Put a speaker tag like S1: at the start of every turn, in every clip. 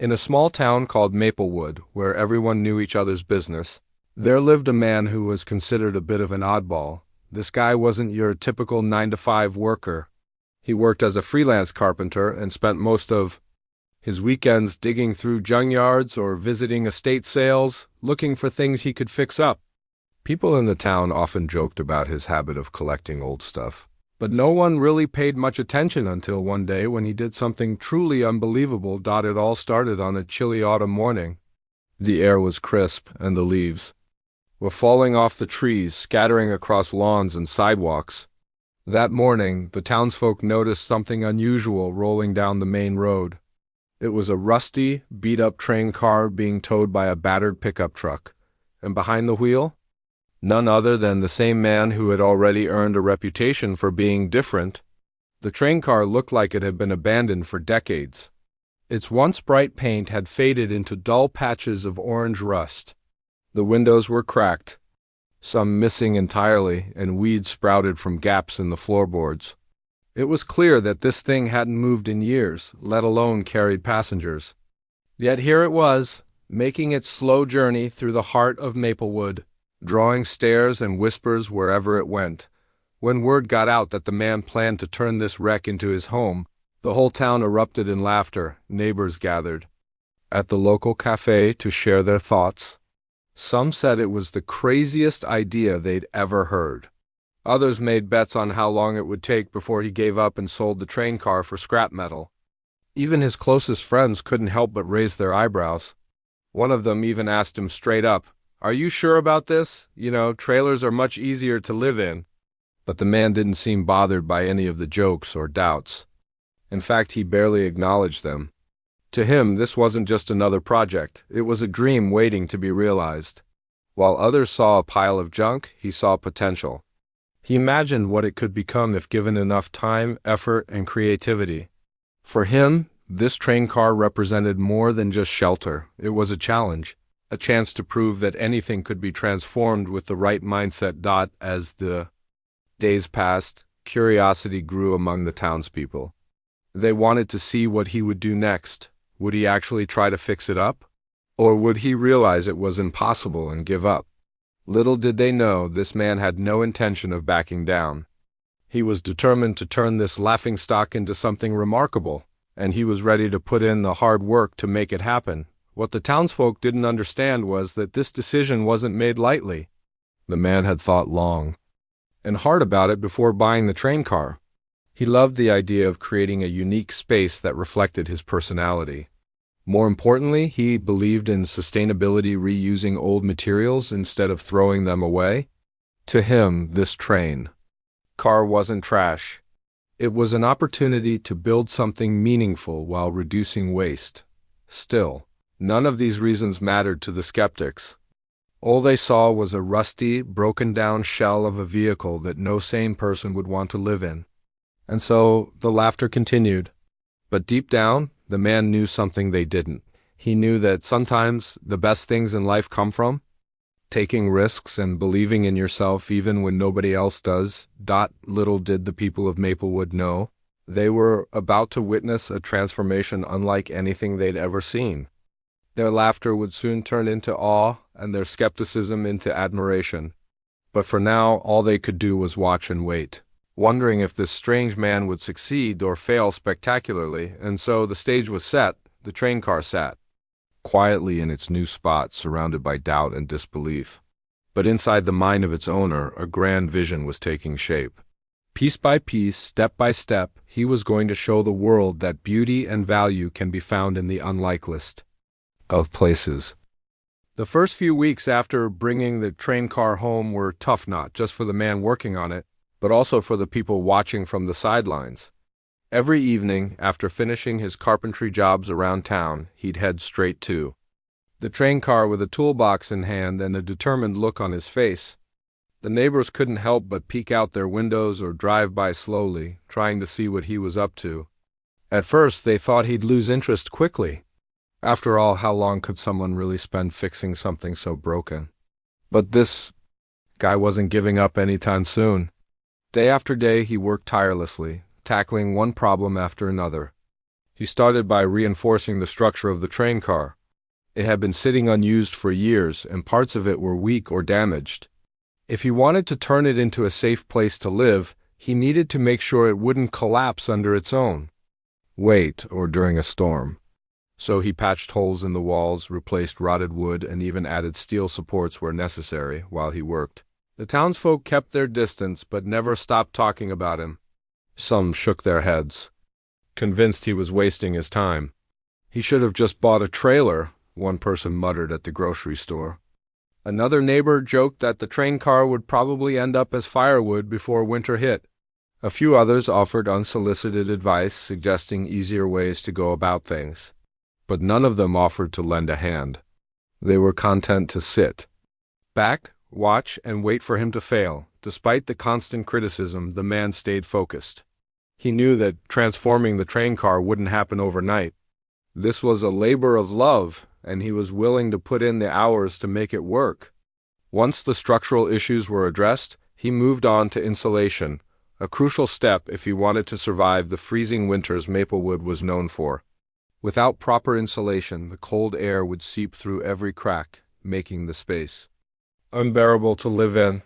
S1: In a small town called Maplewood, where everyone knew each other's business, there lived a man who was considered a bit of an oddball. This guy wasn't your typical 9-to-5 worker. He worked as a freelance carpenter and spent most of his weekends digging through junkyards or visiting estate sales, looking for things he could fix up. People in the town often joked about his habit of collecting old stuff, but no one really paid much attention until one day when he did something truly unbelievable. It all started on a chilly autumn morning. The air was crisp, and the leaves were falling off the trees, scattering across lawns and sidewalks. That morning, the townsfolk noticed something unusual rolling down the main road. It was a rusty, beat-up train car being towed by a battered pickup truck, and behind the wheel, none other than the same man who had already earned a reputation for being different. The train car looked like it had been abandoned for decades. Its once bright paint had faded into dull patches of orange rust. The windows were cracked, some missing entirely, and weeds sprouted from gaps in the floorboards. It was clear that this thing hadn't moved in years, let alone carried passengers. Yet here it was, making its slow journey through the heart of Maplewood, drawing stares and whispers wherever it went. When word got out that the man planned to turn this wreck into his home, the whole town erupted in laughter. Neighbors gathered at the local cafe to share their thoughts. Some said it was the craziest idea they'd ever heard. Others made bets on how long it would take before he gave up and sold the train car for scrap metal. Even his closest friends couldn't help but raise their eyebrows. One of them even asked him straight up, "Are you sure about this? Trailers are much easier to live in." But the man didn't seem bothered by any of the jokes or doubts. In fact, he barely acknowledged them. To him, this wasn't just another project. It was a dream waiting to be realized. While others saw a pile of junk, he saw potential. He imagined what it could become if given enough time, effort, and creativity. For him, this train car represented more than just shelter. It was a challenge, a chance to prove that anything could be transformed with the right mindset. As the days passed, curiosity grew among the townspeople. They wanted to see what he would do next. Would he actually try to fix it up? Or would he realize it was impossible and give up? Little did they know, this man had no intention of backing down. He was determined to turn this laughingstock into something remarkable, and he was ready to put in the hard work to make it happen. What the townsfolk didn't understand was that this decision wasn't made lightly. The man had thought long and hard about it before buying the train car. He loved the idea of creating a unique space that reflected his personality. More importantly, he believed in sustainability, reusing old materials instead of throwing them away. To him, this train car wasn't trash. It was an opportunity to build something meaningful while reducing waste. Still, none of these reasons mattered to the skeptics. All they saw was a rusty, broken-down shell of a vehicle that no sane person would want to live in. And so the laughter continued. But deep down, the man knew something they didn't. He knew that sometimes the best things in life come from taking risks and believing in yourself even when nobody else does. Little did the people of Maplewood know, they were about to witness a transformation unlike anything they'd ever seen. Their laughter would soon turn into awe and their skepticism into admiration. But for now, all they could do was watch and wait, wondering if this strange man would succeed or fail spectacularly. And so the stage was set, the train car sat quietly in its new spot, surrounded by doubt and disbelief. But inside the mind of its owner, a grand vision was taking shape. Piece by piece, step by step, he was going to show the world that beauty and value can be found in the unlikeliest of places. The first few weeks after bringing the train car home were tough, not just for the man working on it, but also for the people watching from the sidelines. Every evening, after finishing his carpentry jobs around town, he'd head straight to the train car with a toolbox in hand and a determined look on his face. The neighbors couldn't help but peek out their windows or drive by slowly, trying to see what he was up to. At first, they thought he'd lose interest quickly. After all, how long could someone really spend fixing something so broken? But this guy wasn't giving up anytime soon. Day after day, he worked tirelessly, tackling one problem after another. He started by reinforcing the structure of the train car. It had been sitting unused for years, and parts of it were weak or damaged. If he wanted to turn it into a safe place to live, he needed to make sure it wouldn't collapse under its own weight or during a storm. So he patched holes in the walls, replaced rotted wood, and even added steel supports where necessary while he worked. The townsfolk kept their distance but never stopped talking about him. Some shook their heads, convinced he was wasting his time. He should have just bought a trailer, one person muttered at the grocery store. Another neighbor joked that the train car would probably end up as firewood before winter hit. A few others offered unsolicited advice, suggesting easier ways to go about things. But none of them offered to lend a hand. They were content to sit back, watch, and wait for him to fail. Despite the constant criticism, the man stayed focused. He knew that transforming the train car wouldn't happen overnight. This was a labor of love, and he was willing to put in the hours to make it work. Once the structural issues were addressed, he moved on to insulation, a crucial step if he wanted to survive the freezing winters Maplewood was known for. Without proper insulation, the cold air would seep through every crack, making the space unbearable to live in.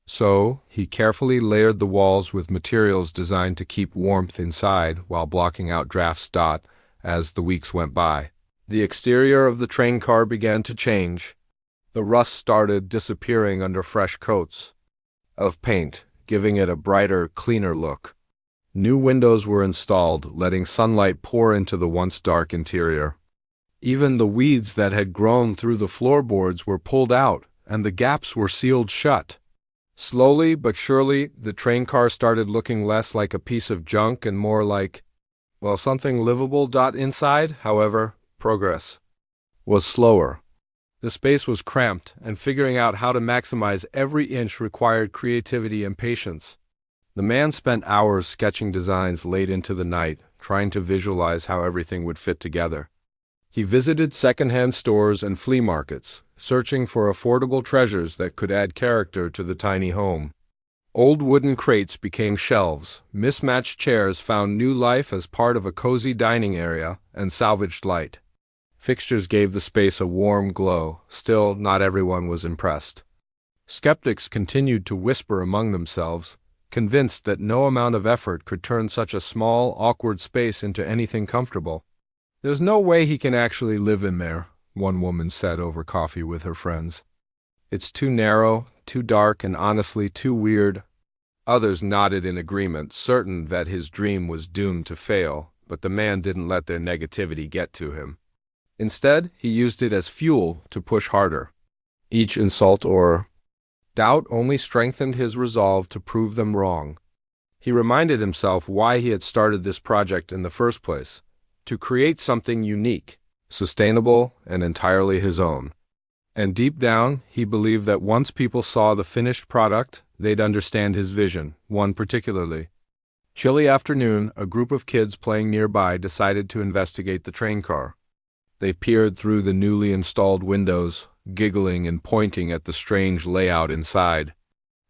S1: So, he carefully layered the walls with materials designed to keep warmth inside while blocking out drafts. As the weeks went by, the exterior of the train car began to change. The rust started disappearing under fresh coats of paint, giving it a brighter, cleaner look. New windows were installed, letting sunlight pour into the once dark interior. Even the weeds that had grown through the floorboards were pulled out, and the gaps were sealed shut. Slowly but surely, the train car started looking less like a piece of junk and more like, well, something livable. Inside, however, progress was slower. The space was cramped, and figuring out how to maximize every inch required creativity and patience. The man spent hours sketching designs late into the night, trying to visualize how everything would fit together. He visited second-hand stores and flea markets, searching for affordable treasures that could add character to the tiny home. Old wooden crates became shelves, mismatched chairs found new life as part of a cozy dining area, and salvaged light. Fixtures gave the space a warm glow. Still, not everyone was impressed. Skeptics continued to whisper among themselves, convinced that no amount of effort could turn such a small, awkward space into anything comfortable. "There's no way he can actually live in there," one woman said over coffee with her friends. "It's too narrow, too dark, and honestly too weird." Others nodded in agreement, certain that his dream was doomed to fail, but the man didn't let their negativity get to him. Instead, he used it as fuel to push harder. Each insult or doubt only strengthened his resolve to prove them wrong. He reminded himself why he had started this project in the first place: to create something unique, sustainable, and entirely his own. And deep down, he believed that once people saw the finished product, they'd understand his vision. One particularly. Chilly afternoon, a group of kids playing nearby decided to investigate the train car. They peered through the newly installed windows, giggling and pointing at the strange layout inside.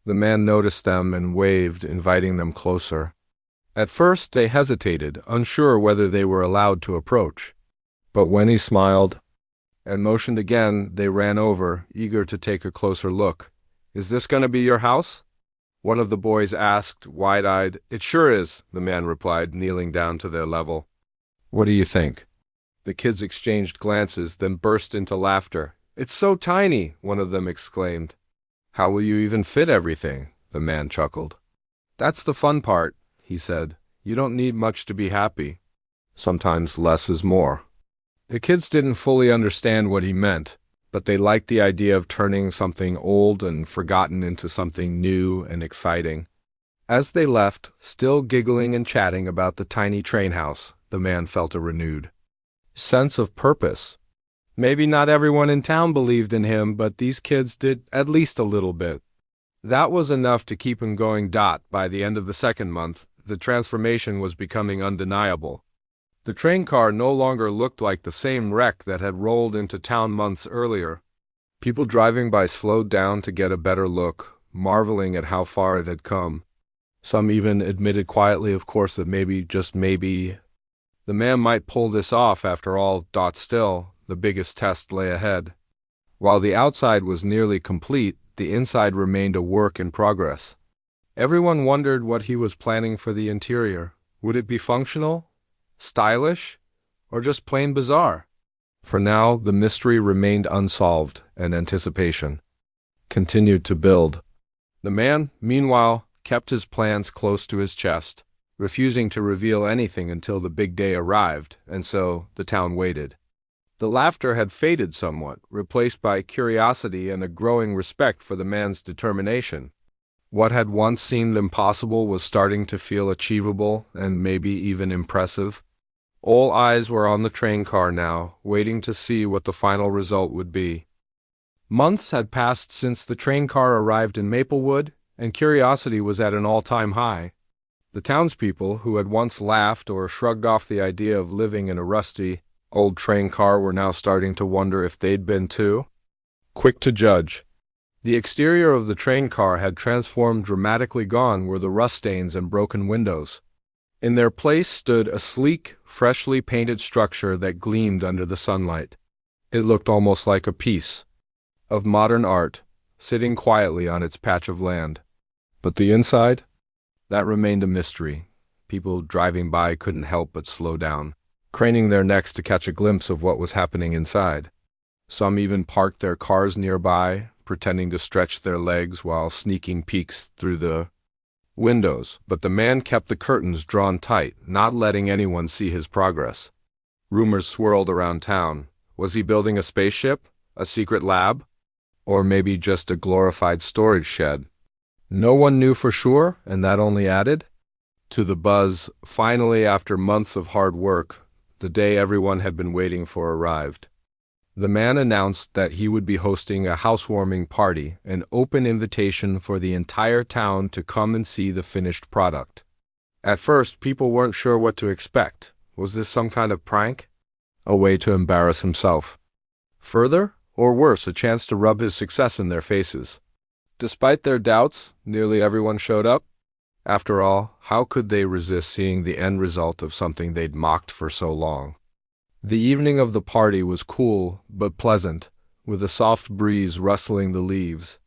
S1: The man noticed them and waved, inviting them closer. At first, they hesitated, unsure whether they were allowed to approach. But when he smiled and motioned again, they ran over, eager to take a closer look. "Is this going to be your house?" one of the boys asked, wide-eyed. "It sure is," the man replied, kneeling down to their level. "What do you think?" The kids exchanged glances, then burst into laughter. "It's so tiny," one of them exclaimed. "How will you even fit everything?" the man chuckled. "That's the fun part," he said. "You don't need much to be happy. Sometimes less is more." The kids didn't fully understand what he meant, but they liked the idea of turning something old and forgotten into something new and exciting. As they left, still giggling and chatting about the tiny train house, the man felt a renewed sense of purpose. Maybe not everyone in town believed in him, but these kids did at least a little bit. That was enough to keep him going. By the end of the second month, the transformation was becoming undeniable. The train car no longer looked like the same wreck that had rolled into town months earlier. People driving by slowed down to get a better look, marveling at how far it had come. Some even admitted quietly, of course, that maybe, just maybe, The man might pull this off after all. Still, the biggest test lay ahead. While the outside was nearly complete, the inside remained a work in progress. Everyone wondered what he was planning for the interior. Would it be functional, stylish, or just plain bizarre? For now, the mystery remained unsolved, and anticipation continued to build. The man, meanwhile, kept his plans close to his chest, refusing to reveal anything until the big day arrived, and so the town waited. The laughter had faded somewhat, replaced by curiosity and a growing respect for the man's determination. What had once seemed impossible was starting to feel achievable and maybe even impressive. All eyes were on the train car now, waiting to see what the final result would be. Months had passed since the train car arrived in Maplewood, and curiosity was at an all-time high. The townspeople, who had once laughed or shrugged off the idea of living in a rusty, old train car, were now starting to wonder if they'd been too quick to judge. The exterior of the train car had transformed dramatically. Gone were the rust stains and broken windows. In their place stood a sleek, freshly painted structure that gleamed under the sunlight. It looked almost like a piece of modern art, sitting quietly on its patch of land. But the inside? That remained a mystery. People driving by couldn't help but slow down, craning their necks to catch a glimpse of what was happening inside. Some even parked their cars nearby, pretending to stretch their legs while sneaking peeks through the windows. But the man kept the curtains drawn tight, not letting anyone see his progress. Rumors swirled around town. Was he building a spaceship? A secret lab? Or maybe just a glorified storage shed? No one knew for sure, and that only added to the buzz. Finally, after months of hard work, the day everyone had been waiting for arrived. The man announced that he would be hosting a housewarming party, an open invitation for the entire town to come and see the finished product. At first, people weren't sure what to expect. Was this some kind of prank? A way to embarrass himself further? Or worse, a chance to rub his success in their faces? Despite their doubts, nearly everyone showed up. After all, how could they resist seeing the end result of something they'd mocked for so long? The evening of the party was cool but pleasant, with a soft breeze rustling the leaves.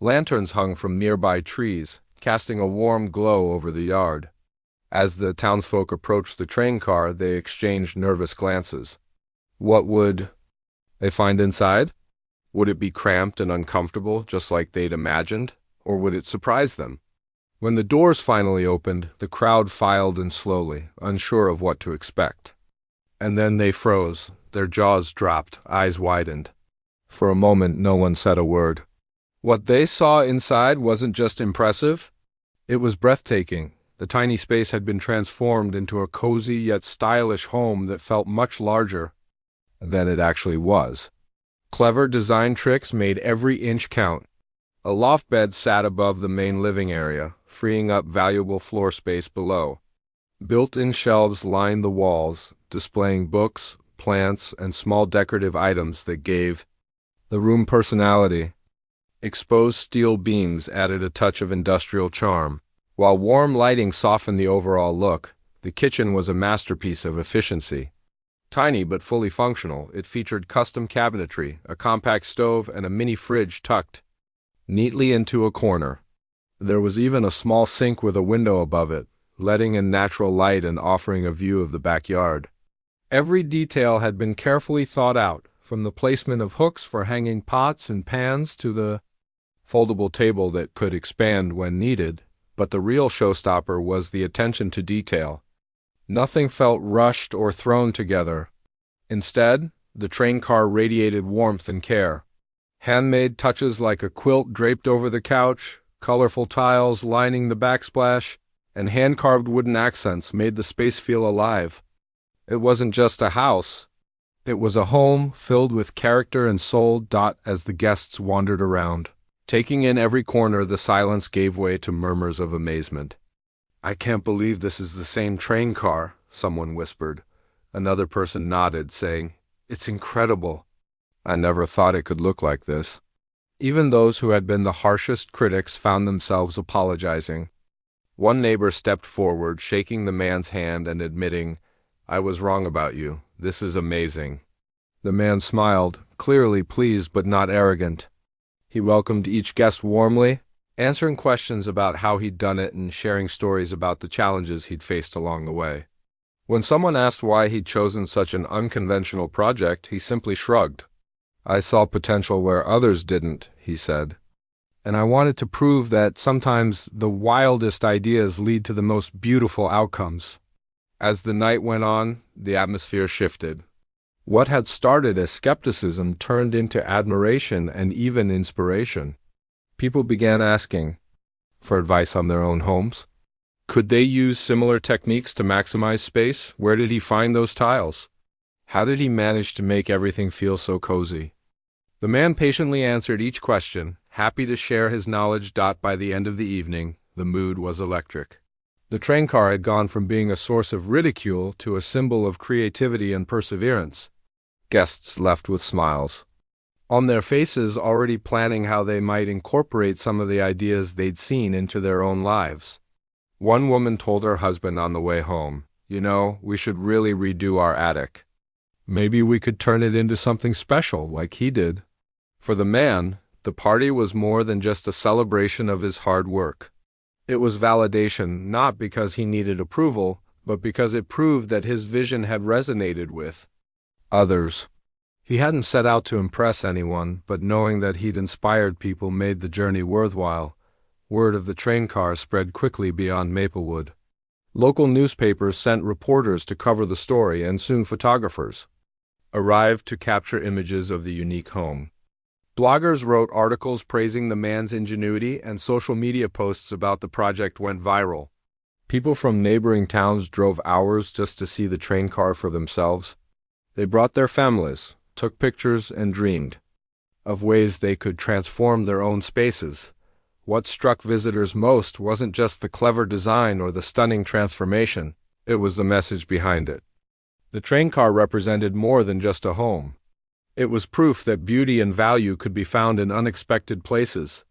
S1: Lanterns hung from nearby trees, casting a warm glow over the yard. As the townsfolk approached the train car, they exchanged nervous glances. What would they find inside? Would it be cramped and uncomfortable, just like they'd imagined, or would it surprise them? When the doors finally opened, the crowd filed in slowly, unsure of what to expect. And then they froze, their jaws dropped, eyes widened. For a moment, no one said a word. What they saw inside wasn't just impressive, it was breathtaking. The tiny space had been transformed into a cozy yet stylish home that felt much larger than it actually was. Clever design tricks made every inch count. A loft bed sat above the main living area, freeing up valuable floor space below. Built-in shelves lined the walls, displaying books, plants, and small decorative items that gave the room personality. Exposed steel beams added a touch of industrial charm. While warm lighting softened the overall look, the kitchen was a masterpiece of efficiency. Tiny but fully functional, it featured custom cabinetry, a compact stove, and a mini fridge tucked neatly into a corner. There was even a small sink with a window above it, letting in natural light and offering a view of the backyard. Every detail had been carefully thought out, from the placement of hooks for hanging pots and pans to the foldable table that could expand when needed, but the real showstopper was the attention to detail. Nothing felt rushed or thrown together. Instead, the train car radiated warmth and care. Handmade touches like a quilt draped over the couch, colorful tiles lining the backsplash, and hand-carved wooden accents made the space feel alive. It wasn't just a house. It was a home filled with character and soul. As the guests wandered around, taking in every corner, the silence gave way to murmurs of amazement. "I can't believe this is the same train car," someone whispered. Another person nodded, saying, "It's incredible. I never thought it could look like this." Even those who had been the harshest critics found themselves apologizing. One neighbor stepped forward, shaking the man's hand and admitting, I was wrong about you. This is amazing." The man smiled, clearly pleased but not arrogant. He welcomed each guest warmly, answering questions about how he'd done it and sharing stories about the challenges he'd faced along the way. When someone asked why he'd chosen such an unconventional project, he simply shrugged. "I saw potential where others didn't," he said. "And I wanted to prove that sometimes the wildest ideas lead to the most beautiful outcomes." As the night went on, the atmosphere shifted. What had started as skepticism turned into admiration and even inspiration. People began asking for advice on their own homes. Could they use similar techniques to maximize space? Where did he find those tiles? How did he manage to make everything feel so cozy? The man patiently answered each question, happy to share his knowledge. By the end of the evening, the mood was electric. The train car had gone from being a source of ridicule to a symbol of creativity and perseverance. Guests left with smiles on their faces, already planning how they might incorporate some of the ideas they'd seen into their own lives. One woman told her husband on the way home, "You know, we should really redo our attic. Maybe we could turn it into something special like he did." For the man, the party was more than just a celebration of his hard work. It was validation, not because he needed approval, but because it proved that his vision had resonated with others. He hadn't set out to impress anyone, but knowing that he'd inspired people made the journey worthwhile. Word of the train car spread quickly beyond Maplewood. Local newspapers sent reporters to cover the story, and soon photographers arrived to capture images of the unique home. Bloggers wrote articles praising the man's ingenuity, and social media posts about the project went viral. People from neighboring towns drove hours just to see the train car for themselves. They brought their families, took pictures, and dreamed of ways they could transform their own spaces. What struck visitors most wasn't just the clever design or the stunning transformation, it was the message behind it. The train car represented more than just a home. It was proof that beauty and value could be found in unexpected places.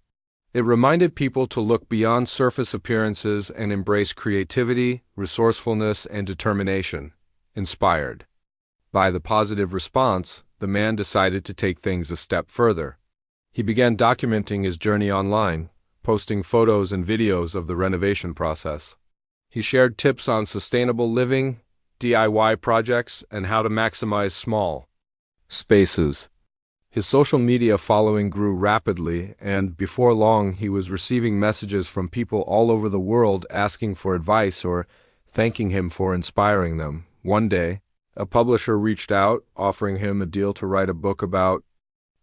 S1: It reminded people to look beyond surface appearances and embrace creativity, resourcefulness, and determination. Inspired by the positive response, the man decided to take things a step further. He began documenting his journey online, posting photos and videos of the renovation process. He shared tips on sustainable living, DIY projects, and how to maximize small spaces. His social media following grew rapidly, and before long he was receiving messages from people all over the world asking for advice or thanking him for inspiring them. One day, a publisher reached out, offering him a deal to write a book about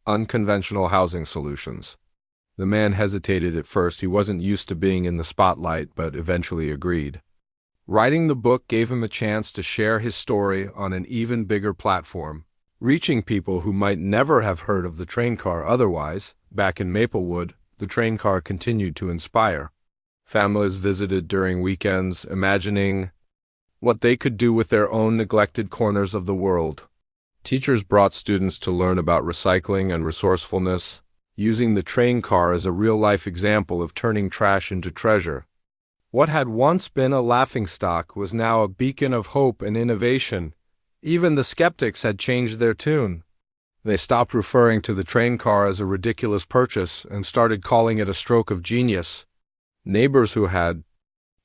S1: unconventional housing solutions. The man hesitated at first. He wasn't used to being in the spotlight, but eventually agreed. Writing the book gave him a chance to share his story on an even bigger platform, reaching people who might never have heard of the train car otherwise. Back in Maplewood, the train car continued to inspire. Families visited during weekends, imagining what they could do with their own neglected corners of the world. Teachers brought students to learn about recycling and resourcefulness, using the train car as a real-life example of turning trash into treasure. What had once been a laughingstock was now a beacon of hope and innovation. Even the skeptics had changed their tune. They stopped referring to the train car as a ridiculous purchase and started calling it a stroke of genius. Neighbors who had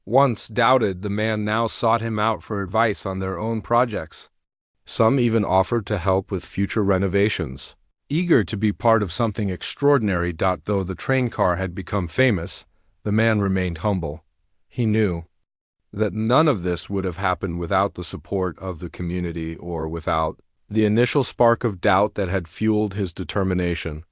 S1: once doubted the man now sought him out for advice on their own projects. Some even offered to help with future renovations. Eager to be part of something extraordinary. Though the train car had become famous, the man remained humble. He knew that none of this would have happened without the support of the community or without the initial spark of doubt that had fueled his determination.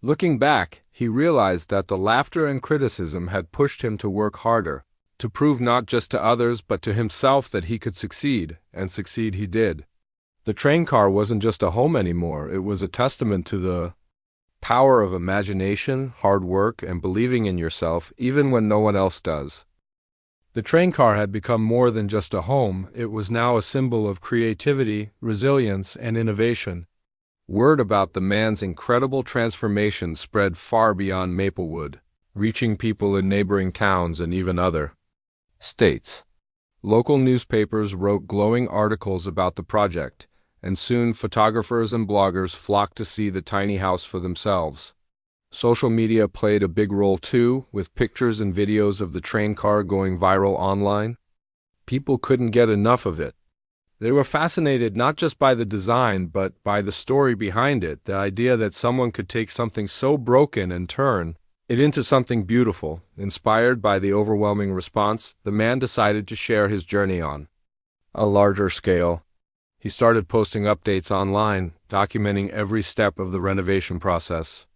S1: Looking back, he realized that the laughter and criticism had pushed him to work harder, to prove not just to others but to himself that he could succeed, and succeed he did. The train car wasn't just a home anymore. It was a testament to the power of imagination, hard work, and believing in yourself even when no one else does. The train car had become more than just a home. It was now a symbol of creativity, resilience, and innovation. Word about the man's incredible transformation spread far beyond Maplewood, reaching people in neighboring towns and even other states. Local newspapers wrote glowing articles about the project, and soon photographers and bloggers flocked to see the tiny house for themselves. Social media played a big role too, with pictures and videos of the train car going viral online. People couldn't get enough of it. They were fascinated not just by the design, but by the story behind it, the idea that someone could take something so broken and turn it into something beautiful. Inspired by the overwhelming response, the man decided to share his journey on a larger scale. He started posting updates online, documenting every step of the renovation process.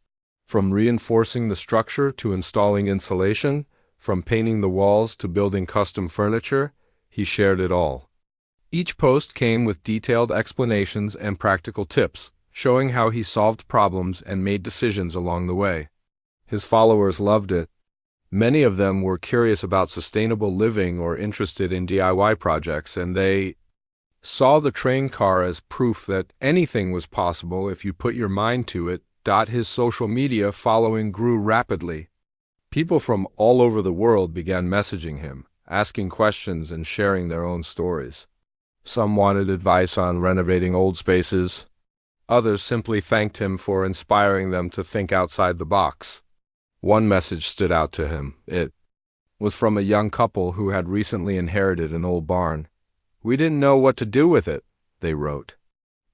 S1: From reinforcing the structure to installing insulation, from painting the walls to building custom furniture, he shared it all. Each post came with detailed explanations and practical tips, showing how he solved problems and made decisions along the way. His followers loved it. Many of them were curious about sustainable living or interested in DIY projects, and they saw the train car as proof that anything was possible if you put your mind to it. His social media following grew rapidly. People from all over the world began messaging him, asking questions and sharing their own stories. Some wanted advice on renovating old spaces. Others simply thanked him for inspiring them to think outside the box. One message stood out to him. It was from a young couple who had recently inherited an old barn. "We didn't know what to do with it," they wrote.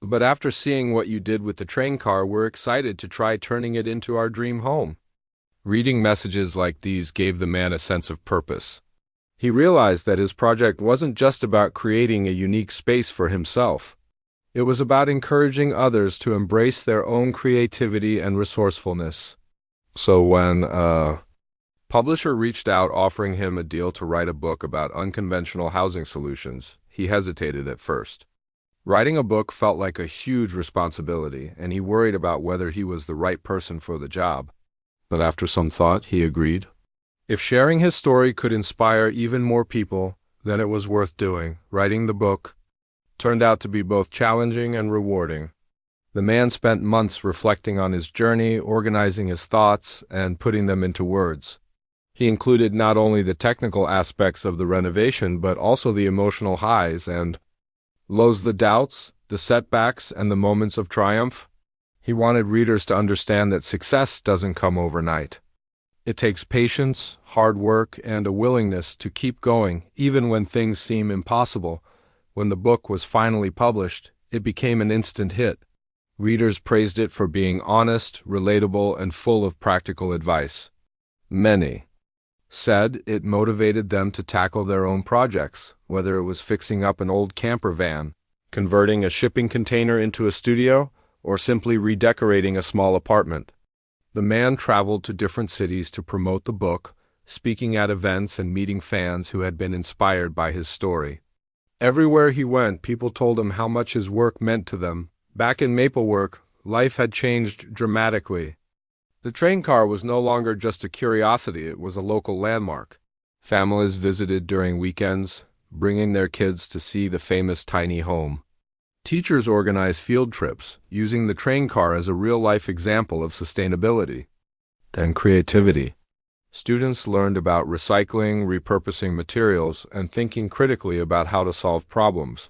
S1: "But after seeing what you did with the train car, we're excited to try turning it into our dream home." Reading messages like these gave the man a sense of purpose. He realized that his project wasn't just about creating a unique space for himself. It was about encouraging others to embrace their own creativity and resourcefulness. So when a publisher reached out offering him a deal to write a book about unconventional housing solutions, he hesitated at first. Writing a book felt like a huge responsibility, and he worried about whether he was the right person for the job. But after some thought, he agreed. If sharing his story could inspire even more people, then it was worth doing. Writing the book turned out to be both challenging and rewarding. The man spent months reflecting on his journey, organizing his thoughts, and putting them into words. He included not only the technical aspects of the renovation, but also the emotional highs and lows, the doubts, the setbacks, and the moments of triumph. He wanted readers to understand that success doesn't come overnight. It takes patience, hard work, and a willingness to keep going, even when things seem impossible. When the book was finally published, it became an instant hit. Readers praised it for being honest, relatable, and full of practical advice. Many said it motivated them to tackle their own projects, whether it was fixing up an old camper van, converting a shipping container into a studio, or simply redecorating a small apartment. The man traveled to different cities to promote the book, speaking at events and meeting fans who had been inspired by his story. Everywhere he went, people told him how much his work meant to them. Back in Maplework, life had changed dramatically. The train car was no longer just a curiosity, it was a local landmark. Families visited during weekends, bringing their kids to see the famous tiny home. Teachers organized field trips, using the train car as a real-life example of sustainability and creativity. Students learned about recycling, repurposing materials, and thinking critically about how to solve problems.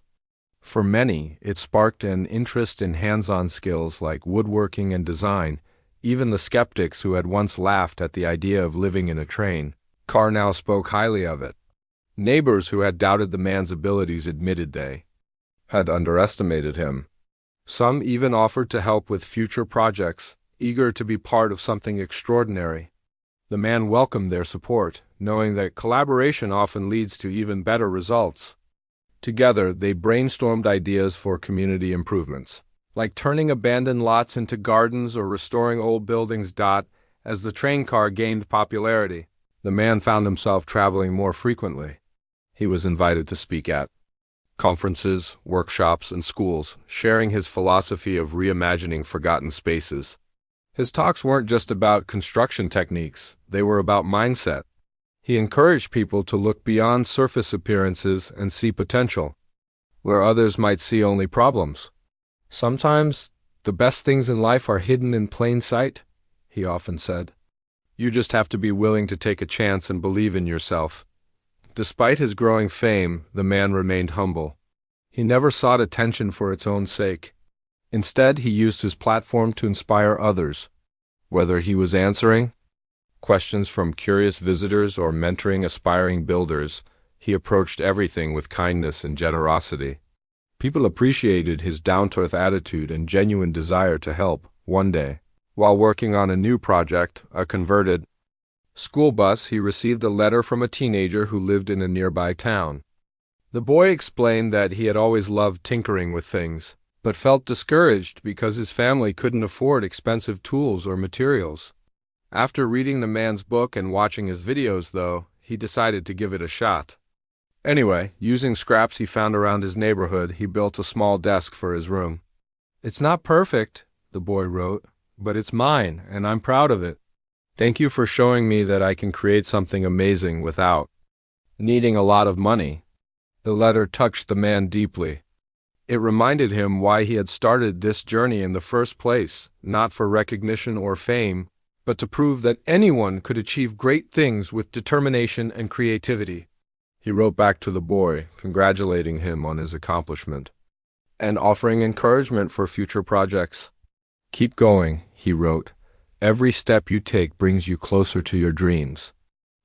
S1: For many, it sparked an interest in hands-on skills like woodworking and design. Even the skeptics who had once laughed at the idea of living in a train car now spoke highly of it. Neighbors who had doubted the man's abilities admitted they had underestimated him. Some even offered to help with future projects, eager to be part of something extraordinary. The man welcomed their support, knowing that collaboration often leads to even better results. Together, they brainstormed ideas for community improvements, like turning abandoned lots into gardens or restoring old buildings. As the train car gained popularity, the man found himself traveling more frequently. He was invited to speak at conferences, workshops, and schools, sharing his philosophy of reimagining forgotten spaces. His talks weren't just about construction techniques, they were about mindset. He encouraged people to look beyond surface appearances and see potential, where others might see only problems. "Sometimes the best things in life are hidden in plain sight," he often said. "You just have to be willing to take a chance and believe in yourself." Despite his growing fame, the man remained humble. He never sought attention for its own sake. Instead, he used his platform to inspire others. Whether he was answering questions from curious visitors or mentoring aspiring builders, he approached everything with kindness and generosity. People appreciated his down-to-earth attitude and genuine desire to help. One day, while working on a new project, a converted school bus, he received a letter from a teenager who lived in a nearby town. The boy explained that he had always loved tinkering with things, but felt discouraged because his family couldn't afford expensive tools or materials. After reading the man's book and watching his videos, though, he decided to give it a shot. Anyway, using scraps he found around his neighborhood, he built a small desk for his room. "It's not perfect," the boy wrote, "but it's mine, and I'm proud of it. Thank you for showing me that I can create something amazing without needing a lot of money." The letter touched the man deeply. It reminded him why he had started this journey in the first place, not for recognition or fame, but to prove that anyone could achieve great things with determination and creativity. He wrote back to the boy, congratulating him on his accomplishment and offering encouragement for future projects. "Keep going," he wrote. "Every step you take brings you closer to your dreams."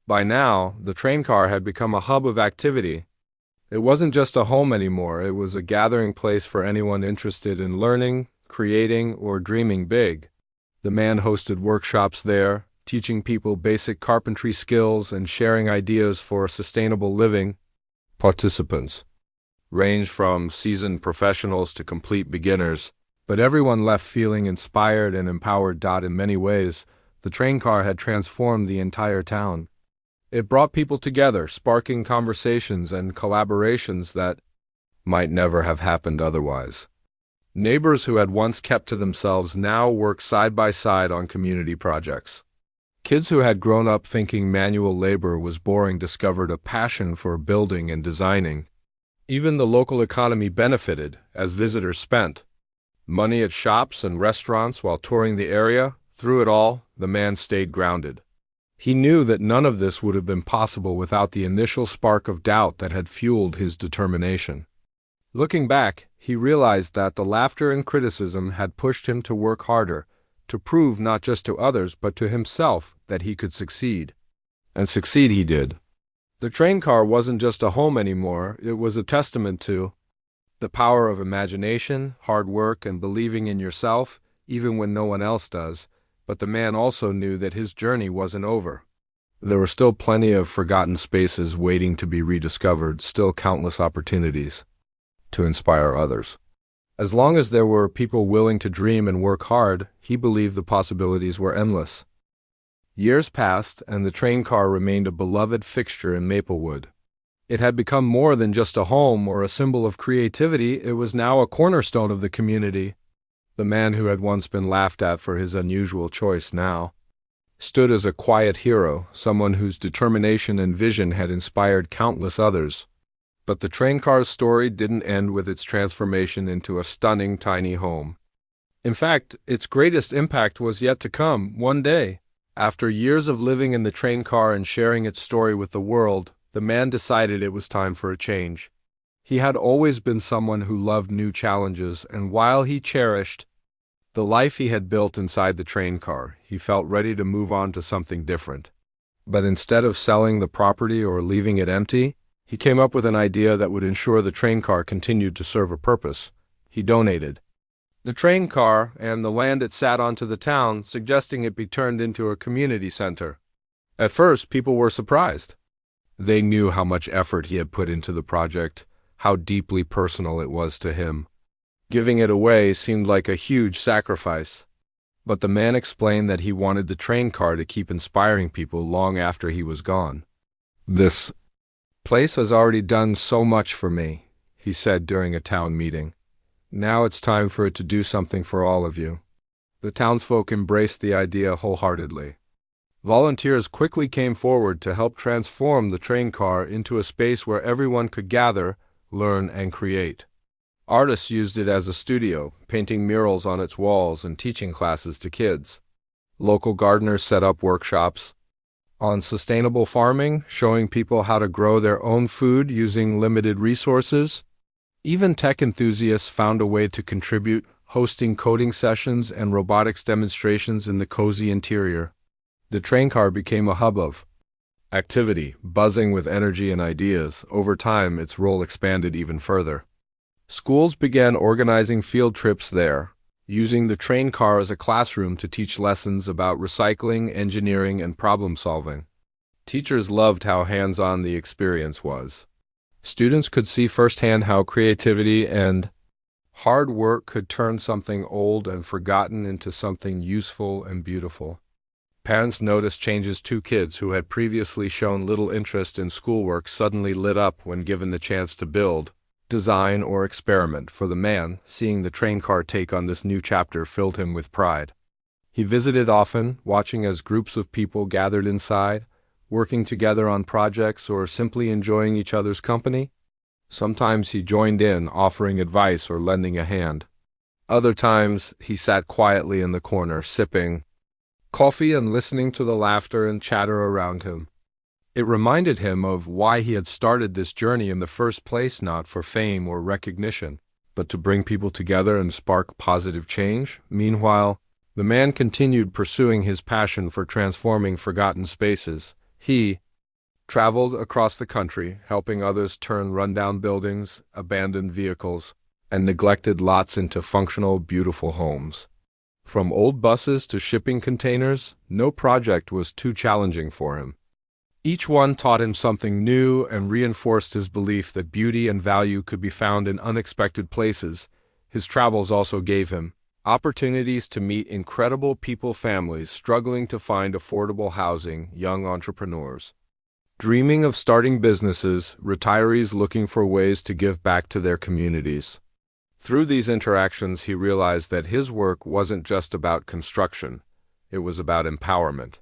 S1: By now, the train car had become a hub of activity. It wasn't just a home anymore, it was a gathering place for anyone interested in learning, creating, or dreaming big. The man hosted workshops there, teaching people basic carpentry skills and sharing ideas for sustainable living. Participants ranged from seasoned professionals to complete beginners, but everyone left feeling inspired and empowered. In many ways, the train car had transformed the entire town. It brought people together, sparking conversations and collaborations that might never have happened otherwise. Neighbors who had once kept to themselves now worked side by side on community projects. Kids who had grown up thinking manual labor was boring discovered a passion for building and designing. Even the local economy benefited, as visitors spent money at shops and restaurants while touring the area. Through it all, the man stayed grounded. He knew that none of this would have been possible without the initial spark of doubt that had fueled his determination. Looking back, he realized that the laughter and criticism had pushed him to work harder, to prove not just to others but to himself that he could succeed. And succeed he did. The train car wasn't just a home anymore, it was a testament to the power of imagination, hard work, and believing in yourself, even when no one else does. But the man also knew that his journey wasn't over. There were still plenty of forgotten spaces waiting to be rediscovered, still countless opportunities to inspire others. As long as there were people willing to dream and work hard, he believed the possibilities were endless. Years passed, and the train car remained a beloved fixture in Maplewood. It had become more than just a home or a symbol of creativity, it was now a cornerstone of the community. The man who had once been laughed at for his unusual choice now stood as a quiet hero, someone whose determination and vision had inspired countless others. But the train car's story didn't end with its transformation into a stunning tiny home. In fact, its greatest impact was yet to come. One day, after years of living in the train car and sharing its story with the world, the man decided it was time for a change. He had always been someone who loved new challenges, and while he cherished the life he had built inside the train car, he felt ready to move on to something different. But instead of selling the property or leaving it empty, he came up with an idea that would ensure the train car continued to serve a purpose. He donated the train car and the land it sat on to the town, suggesting it be turned into a community center. At first, people were surprised. They knew how much effort he had put into the project, how deeply personal it was to him. Giving it away seemed like a huge sacrifice. But the man explained that he wanted the train car to keep inspiring people long after he was gone. "This place has already done so much for me," he said during a town meeting. "Now it's time for it to do something for all of you." The townsfolk embraced the idea wholeheartedly. Volunteers quickly came forward to help transform the train car into a space where everyone could gather, learn, and create. Artists used it as a studio, painting murals on its walls and teaching classes to kids. Local gardeners set up workshops, on sustainable farming, showing people how to grow their own food using limited resources. Even tech enthusiasts found a way to contribute, hosting coding sessions and robotics demonstrations in the cozy interior. The train car became a hub of activity, buzzing with energy and ideas. Over time, its role expanded even further. Schools began organizing field trips there, using the train car as a classroom to teach lessons about recycling, engineering, and problem-solving. Teachers loved how hands-on the experience was. Students could see firsthand how creativity and hard work could turn something old and forgotten into something useful and beautiful. Parents noticed changes too. Kids who had previously shown little interest in schoolwork suddenly lit up when given the chance to build, design, or experiment. For the man, seeing the train car take on this new chapter filled him with pride. He visited often, watching as groups of people gathered inside, working together on projects or simply enjoying each other's company. Sometimes he joined in, offering advice or lending a hand. Other times, he sat quietly in the corner, sipping coffee and listening to the laughter and chatter around him. It reminded him of why he had started this journey in the first place, not for fame or recognition, but to bring people together and spark positive change. Meanwhile, the man continued pursuing his passion for transforming forgotten spaces. He traveled across the country, helping others turn rundown buildings, abandoned vehicles, and neglected lots into functional, beautiful homes. From old buses to shipping containers, no project was too challenging for him. Each one taught him something new and reinforced his belief that beauty and value could be found in unexpected places. His travels also gave him opportunities to meet incredible people, families struggling to find affordable housing, young entrepreneurs dreaming of starting businesses, retirees looking for ways to give back to their communities. Through these interactions, he realized that his work wasn't just about construction, it was about empowerment.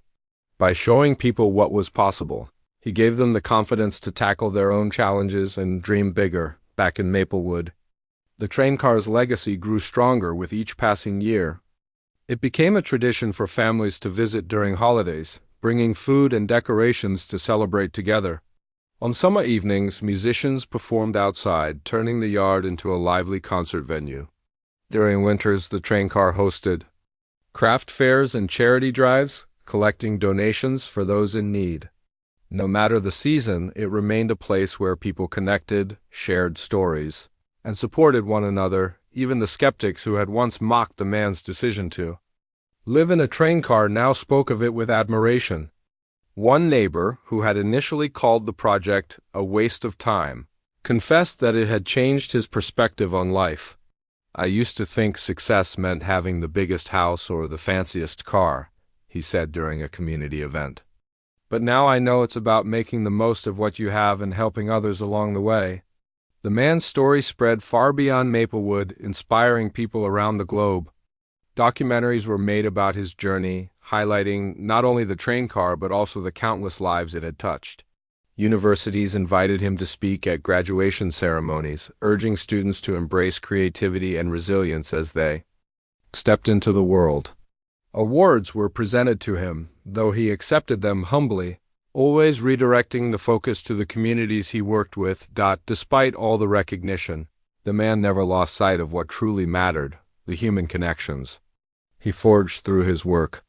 S1: By showing people what was possible, he gave them the confidence to tackle their own challenges and dream bigger. Back in Maplewood, the train car's legacy grew stronger with each passing year. It became a tradition for families to visit during holidays, bringing food and decorations to celebrate together. On summer evenings, musicians performed outside, turning the yard into a lively concert venue. During winters, the train car hosted craft fairs and charity drives, collecting donations for those in need. No matter the season, it remained a place where people connected, shared stories, and supported one another, even the skeptics who had once mocked the man's decision to live in a train car now spoke of it with admiration. One neighbor, who had initially called the project a waste of time, confessed that it had changed his perspective on life. "I used to think success meant having the biggest house or the fanciest car," he said during a community event. "But now I know it's about making the most of what you have and helping others along the way." The man's story spread far beyond Maplewood, inspiring people around the globe. Documentaries were made about his journey, highlighting not only the train car but also the countless lives it had touched. Universities invited him to speak at graduation ceremonies, urging students to embrace creativity and resilience as they stepped into the world. Awards were presented to him, though he accepted them humbly, always redirecting the focus to the communities he worked with. Despite all the recognition, the man never lost sight of what truly mattered, the human connections he forged through his work.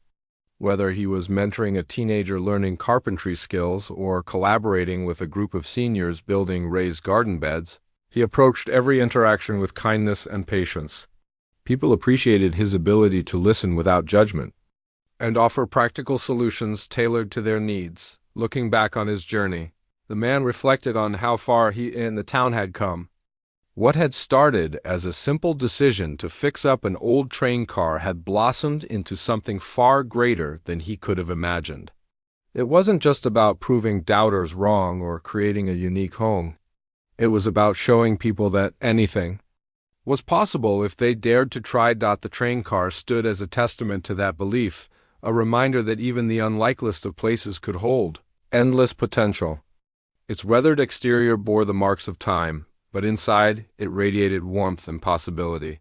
S1: Whether he was mentoring a teenager learning carpentry skills or collaborating with a group of seniors building raised garden beds, he approached every interaction with kindness and patience. People appreciated his ability to listen without judgment and offer practical solutions tailored to their needs. Looking back on his journey, the man reflected on how far he and the town had come. What had started as a simple decision to fix up an old train car had blossomed into something far greater than he could have imagined. It wasn't just about proving doubters wrong or creating a unique home. It was about showing people that anything was possible if they dared to try. The train car stood as a testament to that belief, a reminder that even the unlikeliest of places could hold endless potential. Its weathered exterior bore the marks of time, but inside it radiated warmth and possibility.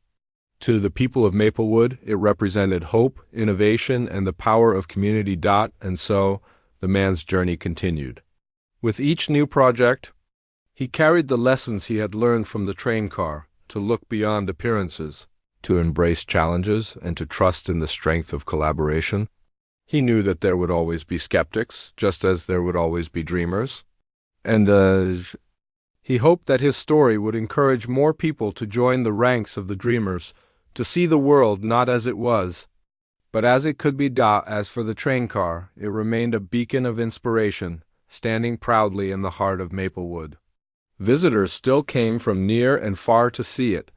S1: To the people of Maplewood, it represented hope, innovation, and the power of community. And so, the man's journey continued. With each new project, he carried the lessons he had learned from the train car to look beyond appearances, to embrace challenges, and to trust in the strength of collaboration. He knew that there would always be skeptics, just as there would always be dreamers. And he hoped that his story would encourage more people to join the ranks of the dreamers, to see the world not as it was, but as it could be. As for the train car, it remained a beacon of inspiration, standing proudly in the heart of Maplewood. Visitors still came from near and far to see it,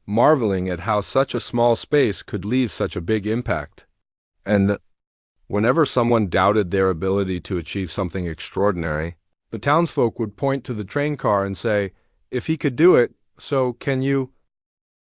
S1: marveling at how such a small space could leave such a big impact. And whenever someone doubted their ability to achieve something extraordinary, the townsfolk would point to the train car and say, "If he could do it, so can you."